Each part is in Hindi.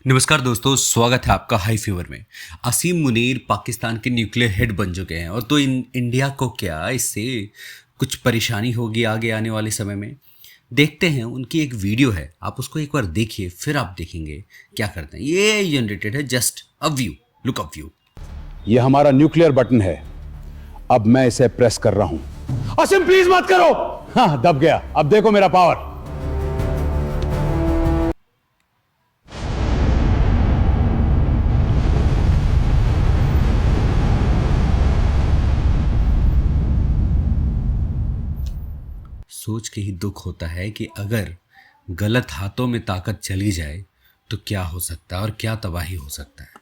नमस्कार दोस्तों, स्वागत है आपका हाई फीवर में। असीम मुनीर पाकिस्तान के न्यूक्लियर हेड बन चुके हैं और तो इंडिया को क्या इससे कुछ परेशानी होगी आगे आने वाले समय में। देखते हैं, उनकी एक वीडियो है, आप उसको एक बार देखिए, फिर आप देखेंगे क्या करते हैं। ये जनरेटेड है just a view, look up view. ये हमारा न्यूक्लियर बटन है, अब मैं इसे प्रेस कर रहा हूं। असीम प्लीज मत करो। हाँ, दब गया। अब देखो मेरा पावर। सोच के ही दुख होता है कि अगर गलत हाथों में ताकत चली जाए तो क्या हो सकता है और क्या तबाही हो सकता है।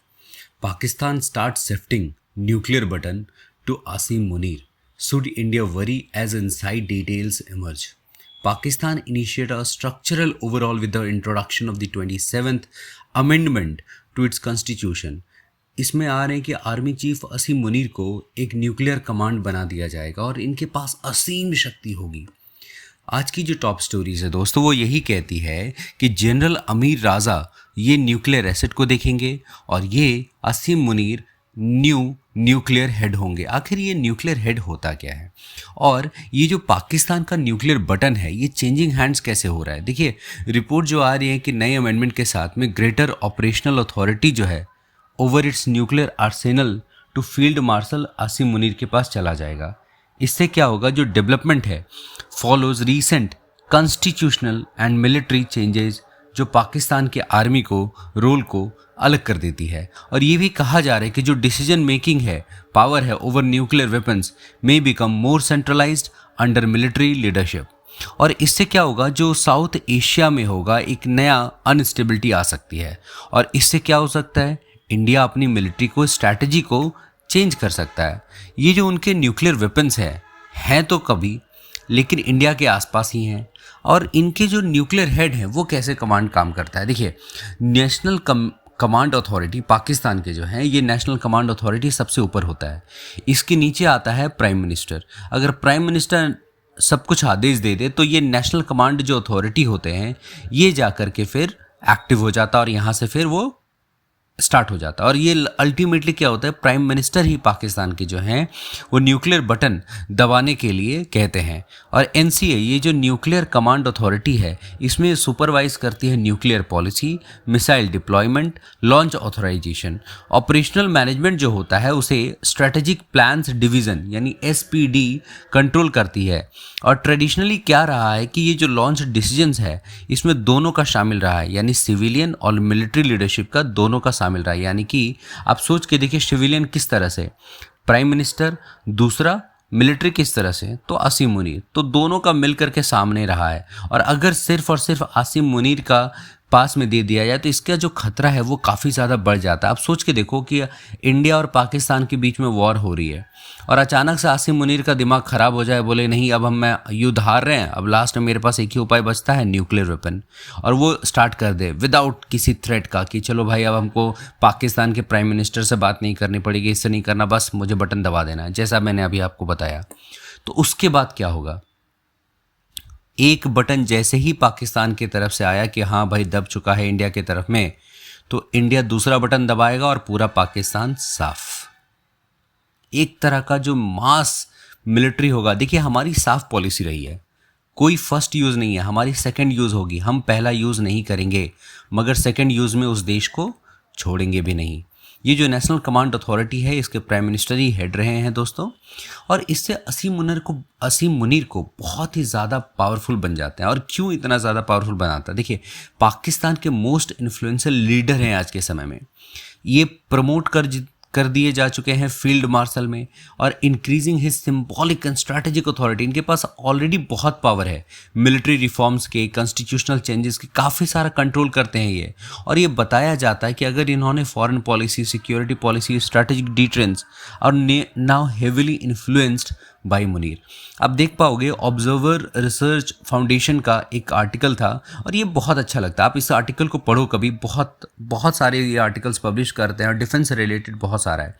Pakistan start shifting nuclear button to Asim Munir. Should India worry as inside details emerge? Pakistan initiated a structural overhaul with the introduction of the 27th Amendment to its constitution. इसमें आ रहे हैं कि आर्मी चीफ असीम मुनीर को एक न्यूक्लियर कमांड बना दिया जाएगा और इनके पास असीम शक्ति होगी। आज की जो टॉप स्टोरीज है दोस्तों, वो यही कहती है कि जनरल अमीर राजा ये न्यूक्लियर एसेट को देखेंगे और ये असीम मुनीर न्यूक्लियर हेड होंगे। आखिर ये न्यूक्लियर हेड होता क्या है और ये जो पाकिस्तान का न्यूक्लियर बटन है ये चेंजिंग हैंड्स कैसे हो रहा है। देखिए, रिपोर्ट जो आ रही है कि नए अमेंडमेंट के साथ में ग्रेटर ऑपरेशनल अथॉरिटी जो है over its nuclear arsenal to field marshal Asim Munir के पास चला जाएगा। इससे क्या होगा, जो डेवलपमेंट है follows recent constitutional and military changes जो पाकिस्तान के आर्मी को रोल को अलग कर देती है। और ये भी कहा जा रहा है कि जो डिसीजन मेकिंग है, पावर है over nuclear weapons may become more centralised under military leadership. और इससे क्या होगा, जो साउथ एशिया में होगा एक नया अनस्टेबिलिटी आ सकती है। और इससे क्या हो सकता है, इंडिया अपनी मिलिट्री को स्ट्रैटेजी को चेंज कर सकता है। ये जो उनके न्यूक्लियर वेपन्स हैं तो कभी, लेकिन इंडिया के आसपास ही हैं। और इनके जो न्यूक्लियर हेड हैं वो कैसे कमांड काम करता है। देखिए, नेशनल कमांड अथॉरिटी पाकिस्तान के जो हैं, ये नेशनल कमांड अथॉरिटी सबसे ऊपर होता है। इसके नीचे आता है प्राइम मिनिस्टर। अगर प्राइम मिनिस्टर सब कुछ आदेश दे दे तो ये नेशनल कमांड जो अथॉरिटी होते हैं ये जा कर के फिर एक्टिव हो जाता है और यहाँ से फिर वो स्टार्ट हो जाता है। और ये अल्टीमेटली क्या होता है, प्राइम मिनिस्टर ही पाकिस्तान के जो हैं वो न्यूक्लियर बटन दबाने के लिए कहते हैं। और एनसीए ये जो न्यूक्लियर कमांड अथॉरिटी है इसमें सुपरवाइज करती है nuclear policy, missile deployment, launch authorization. Operational management जो होता है उसे स्ट्रेटेजिक प्लान्स डिवीज़न यानी एसपीडी कंट्रोल करती है। और ट्रेडिशनली क्या रहा है कि ये जो लॉन्च डिसीजंस है इसमें दोनों का शामिल रहा है, यानी सिविलियन और मिलिट्री लीडरशिप का दोनों का शामिल रहा है। यानी कि आप सोच के देखिए, सिविलियन किस तरह से प्राइम मिनिस्टर, दूसरा मिलिट्री किस तरह से तो आसिम मुनीर, तो दोनों का मिलकर के सामने रहा है। और अगर सिर्फ और सिर्फ आसिम मुनीर का पास में दे दिया जाए तो इसका जो खतरा है वो काफ़ी ज़्यादा बढ़ जाता है। आप सोच के देखो कि इंडिया और पाकिस्तान के बीच में वॉर हो रही है और अचानक से आसिम मुनीर का दिमाग ख़राब हो जाए, बोले नहीं अब हम युद्ध हार रहे हैं, अब लास्ट में मेरे पास एक ही उपाय बचता है न्यूक्लियर वेपन, और वो स्टार्ट कर दे विदाउट किसी थ्रेट का कि चलो भाई अब हमको पाकिस्तान के प्राइम मिनिस्टर से बात नहीं करनी पड़ेगी, इससे नहीं करना, बस मुझे बटन दबा देना है, जैसा मैंने अभी आपको बताया। तो उसके बाद क्या होगा, एक बटन जैसे ही पाकिस्तान की तरफ से आया कि हाँ भाई दब चुका है इंडिया की तरफ में, तो इंडिया दूसरा बटन दबाएगा और पूरा पाकिस्तान साफ। एक तरह का जो मास मिलिट्री होगा। देखिए, हमारी साफ पॉलिसी रही है, कोई फर्स्ट यूज़ नहीं है, हमारी सेकंड यूज़ होगी। हम पहला यूज़ नहीं करेंगे मगर सेकंड यूज़ में उस देश को छोड़ेंगे भी नहीं। ये जो नेशनल कमांड अथॉरिटी है इसके प्राइम मिनिस्टर ही हेड रहे हैं दोस्तों। और इससे असीम मुनीर को बहुत ही ज़्यादा पावरफुल बन जाते हैं। और क्यों इतना ज़्यादा पावरफुल बनाता है, देखिए, पाकिस्तान के मोस्ट इन्फ्लुएंशियल लीडर हैं आज के समय में, ये प्रमोट कर दिए जा चुके हैं फील्ड मार्शल में। और increasing his symbolic and strategic authority, इनके पास ऑलरेडी बहुत पावर है। मिलिट्री रिफॉर्म्स के, कॉन्स्टिट्यूशनल चेंजेस के काफ़ी सारा कंट्रोल करते हैं ये। और ये बताया जाता है कि अगर इन्होंने foreign policy, security policy, strategic defence और now heavily influenced by Munir. आप देख पाओगे ऑब्जर्वर रिसर्च फाउंडेशन का एक आर्टिकल था और ये बहुत अच्छा लगता है। आप इस आर्टिकल को पढ़ो कभी, बहुत बहुत सारे ये आर्टिकल्स पब्लिश करते हैं और डिफेंस से रिलेटेड बहुत सारा है।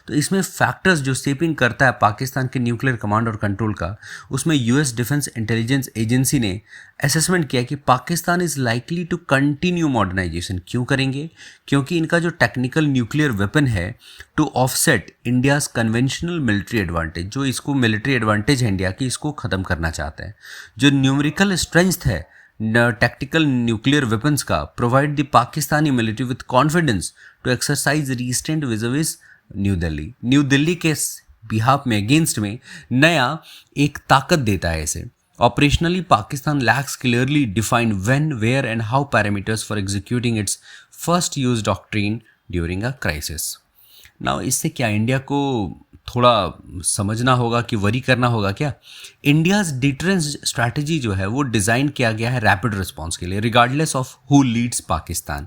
तो इसमें फैक्टर्स जो शेपिंग करता है पाकिस्तान के न्यूक्लियर कमांड और कंट्रोल का, उसमें यूएस डिफेंस इंटेलिजेंस एजेंसी ने असेसमेंट किया कि Pakistan is likely to continue modernization. क्यों करेंगे? क्योंकि इनका जो टेक्निकल न्यूक्लियर वेपन है to offset India's conventional military advantage, जो इसको मिलिट्री एडवांटेज है इंडिया की, इसको ख़त्म करना चाहते हैं। जो न्यूमेरिकल स्ट्रेंथ है टैक्टिकल न्यूक्लियर वेपन्स का, provide the Pakistani military with confidence to exercise restraint vis new Delhi. New Delhi के बिहाफ में, अगेंस्ट में नया एक ताकत देता है इसे। Operationally Pakistan lacks clearly defined when, where and how parameters for executing its first use doctrine during a crisis. Now इससे क्या इंडिया को थोड़ा समझना होगा कि वरी करना होगा क्या? इंडियाज डिटरेंस स्ट्रैटेजी जो है वो डिज़ाइन किया गया है रैपिड रिस्पॉन्स के लिए, regardless of who leads Pakistan.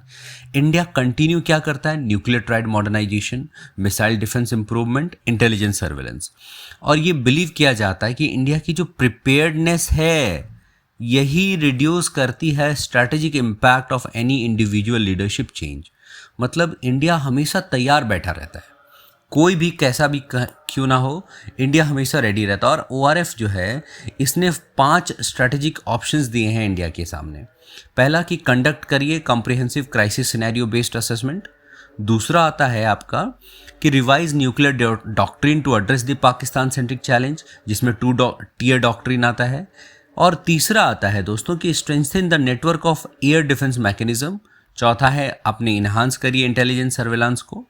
India continue क्या करता है? Nuclear triad modernization, missile defence improvement, intelligence surveillance. और ये बिलीव किया जाता है कि इंडिया की जो प्रिपेयर्डनेस है यही रिड्यूस करती है strategic impact of any individual leadership change. मतलब इंडिया हमेशा तैयार बैठा रहता है, कोई भी कैसा भी क्यों ना हो, इंडिया हमेशा रेडी रहता है। और ओआरएफ जो है इसने 5 स्ट्रैटेजिक ऑप्शंस दिए हैं इंडिया के सामने। पहला कि कंडक्ट करिए comprehensive crisis scenario based assessment. दूसरा आता है आपका कि revise nuclear doctrine to address the Pakistan centric challenge, जिसमें 2 टियर डॉक्ट्रिन आता है। और तीसरा आता है दोस्तों कि strengthen the network of air defence mechanism. चौथा है अपने इन्हांस करिए इंटेलिजेंस सर्वेलांस को।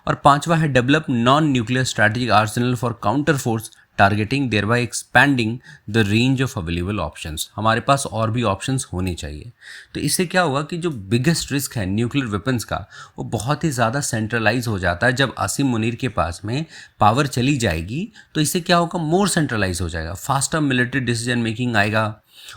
और पांचवा है develop non nuclear strategic arsenal for counter force targeting, thereby expanding the range of available options. हमारे पास और भी ऑप्शंस होने चाहिए। तो इससे क्या होगा कि जो बिगेस्ट रिस्क है न्यूक्लियर वेपन्स का, वो बहुत ही ज़्यादा सेंट्रलाइज हो जाता है। जब आसिम मुनीर के पास में पावर चली जाएगी तो इससे क्या होगा, मोर सेंट्रलाइज हो जाएगा, फास्टर मिलिट्री डिसीजन मेकिंग आएगा।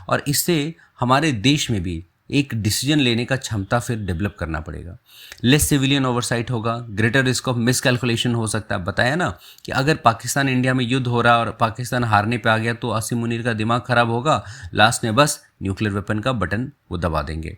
और इससे हमारे देश में भी एक डिसीजन लेने का क्षमता फिर डेवलप करना पड़ेगा। लेस सिविलियन ओवरसाइट होगा, ग्रेटर रिस्क ऑफ मिसकैलकुलेशन हो सकता है। बताया ना कि अगर पाकिस्तान इंडिया में युद्ध हो रहा है और पाकिस्तान हारने पे आ गया तो आसिम मुनीर का दिमाग खराब होगा, लास्ट में बस न्यूक्लियर वेपन का बटन वो दबा देंगे।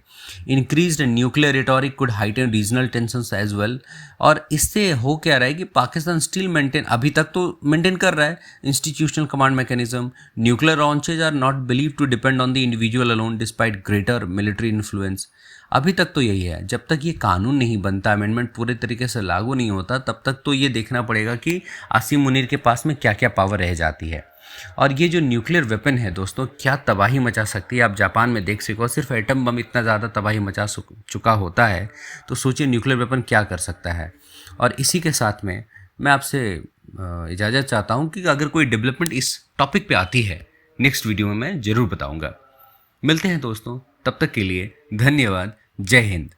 Increased nuclear rhetoric could heighten regional tensions as well. और इससे हो क्या रहा है कि पाकिस्तान स्टिल मेंटेन, अभी तक तो मेंटेन कर रहा है institutional command mechanism. Nuclear launches are not believe to depend on the individual alone despite greater military influence. अभी तक तो यही है, जब तक ये कानून नहीं बनता, अमेंडमेंट पूरे तरीके से लागू नहीं होता, तब तक तो ये देखना पड़ेगा कि आसिम मुनीर के पास में क्या क्या पावर रह जाती है। और ये जो न्यूक्लियर वेपन है दोस्तों, क्या तबाही मचा सकती है। आप जापान में देख सको, सिर्फ एटम बम इतना ज़्यादा तबाही मचा चुका होता है, तो सोचिए न्यूक्लियर वेपन क्या कर सकता है। और इसी के साथ में मैं आपसे इजाज़त चाहता हूँ कि अगर कोई डेवलपमेंट इस टॉपिक पे आती है, नेक्स्ट वीडियो में मैं ज़रूर बताऊँगा। मिलते हैं दोस्तों, तब तक के लिए धन्यवाद। जय हिंद।